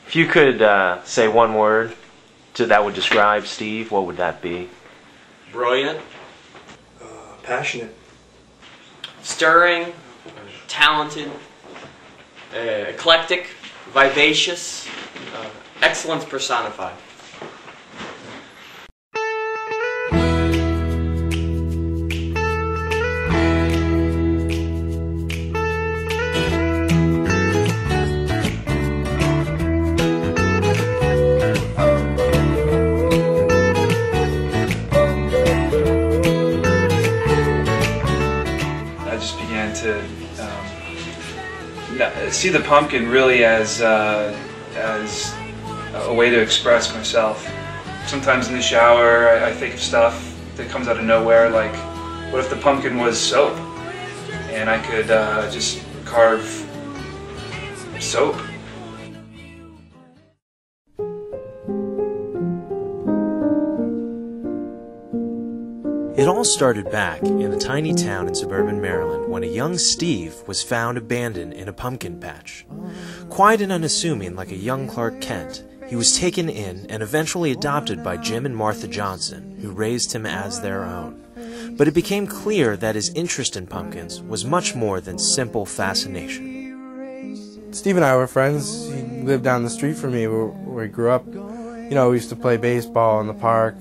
If you could say one word that would describe Steve, what would that be? Brilliant. Passionate. Stirring. Talented. Eclectic. Vivacious. Excellence personified. To see the pumpkin really as a way to express myself. Sometimes in the shower I think of stuff that comes out of nowhere, like what if the pumpkin was soap and I could just carve soap. It all started back in a tiny town in suburban Maryland when a young Steve was found abandoned in a pumpkin patch. Quiet and unassuming like a young Clark Kent, he was taken in and eventually adopted by Jim and Martha Johnson, who raised him as their own. But it became clear that his interest in pumpkins was much more than simple fascination. Steve and I were friends. He lived down the street from me where he grew up. You know, we used to play baseball in the park,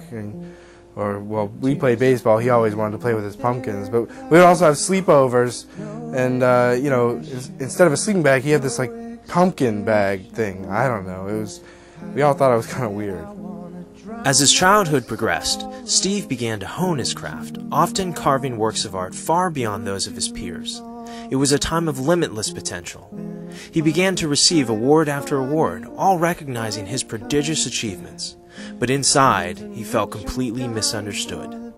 we played baseball. He always wanted to play with his pumpkins. But we would also have sleepovers, and you know, instead of a sleeping bag, he had this like pumpkin bag thing. I don't know. We all thought it was kind of weird. As his childhood progressed, Steve began to hone his craft, often carving works of art far beyond those of his peers. It was a time of limitless potential. He began to receive award after award, all recognizing his prodigious achievements. But inside, he felt completely misunderstood.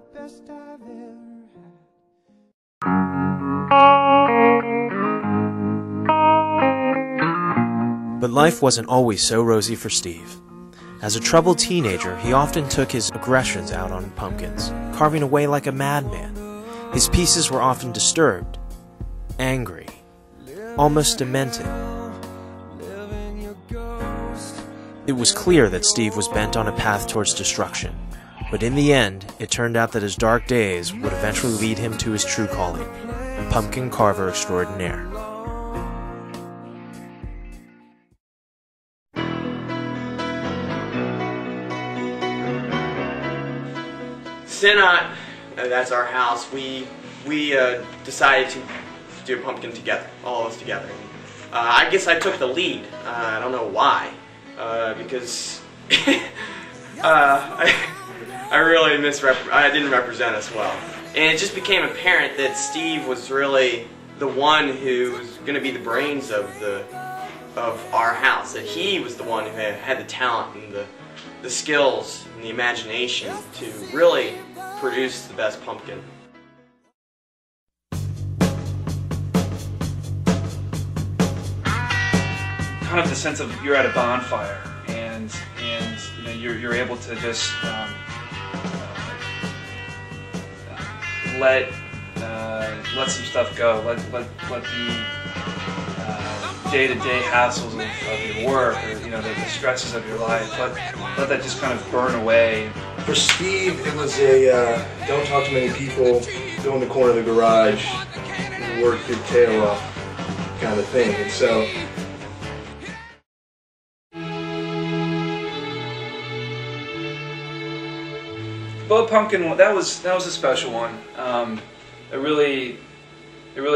But life wasn't always so rosy for Steve. As a troubled teenager, he often took his aggressions out on pumpkins, carving away like a madman. His pieces were often disturbed, angry, almost demented. It was clear that Steve was bent on a path towards destruction, but in the end, it turned out that his dark days would eventually lead him to his true calling, pumpkin carver extraordinaire. Sinot, that's our house. We decided to do a pumpkin together, all of us together. I guess I took the lead. I don't know why. Because I really I didn't represent us well, and it just became apparent that Steve was really the one who was going to be the brains of our house. That he was the one who had the talent and the skills and the imagination to really produce the best pumpkin. Kind of the sense of you're at a bonfire, and you know, you're able to just let some stuff go. Let the day-to-day hassles of your work, or you know, the stresses of your life. Let that just kind of burn away. For Steve, it was a don't talk to many people, go in the corner of the garage, work your tail off kind of thing, and so. Boat Pumpkin, that was a special one. It really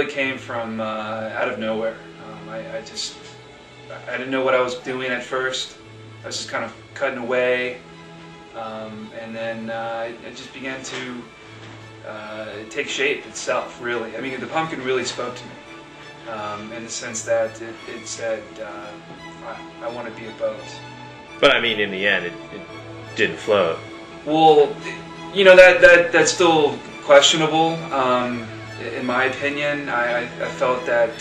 came from out of nowhere. I didn't know what I was doing at first. I was just kind of cutting away, and then it just began to take shape itself. Really, I mean, the pumpkin really spoke to me in the sense that it said, "I want to be a boat." But I mean, in the end, it didn't float. Well, you know, that's still questionable. In my opinion, I felt that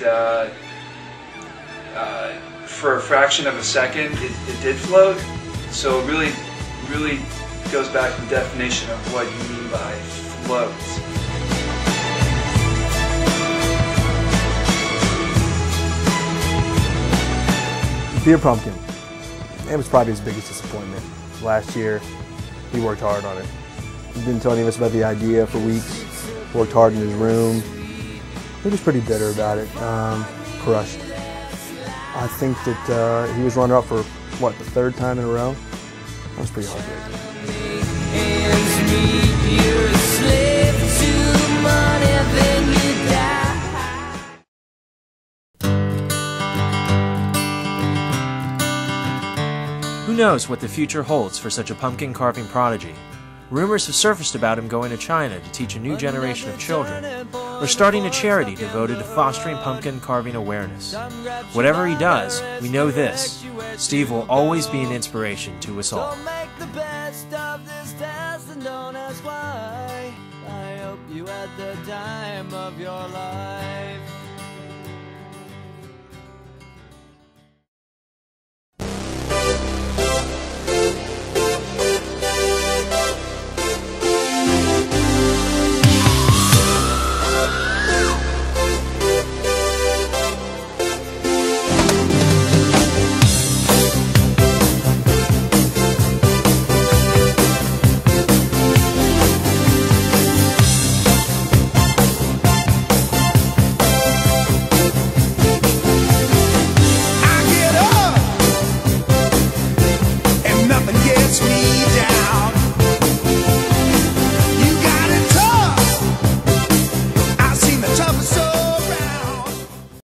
for a fraction of a second it did float. So it really goes back to the definition of what you mean by float. Beer pumpkin. it was probably his biggest disappointment. Last year, he worked hard on it. He didn't tell any of us about the idea for weeks. Worked hard in his room. He was pretty bitter about it. Crushed. I think that he was runner-up for, what, the 3rd time in a row? That was pretty heartbreaking. Who knows what the future holds for such a pumpkin carving prodigy? Rumors have surfaced about him going to China to teach a new generation of children, or starting a charity devoted to fostering pumpkin carving awareness. Whatever he does, we know this: Steve will always be an inspiration to us all. Don't make the best of this test and don't ask why. I hope you had the time of your life.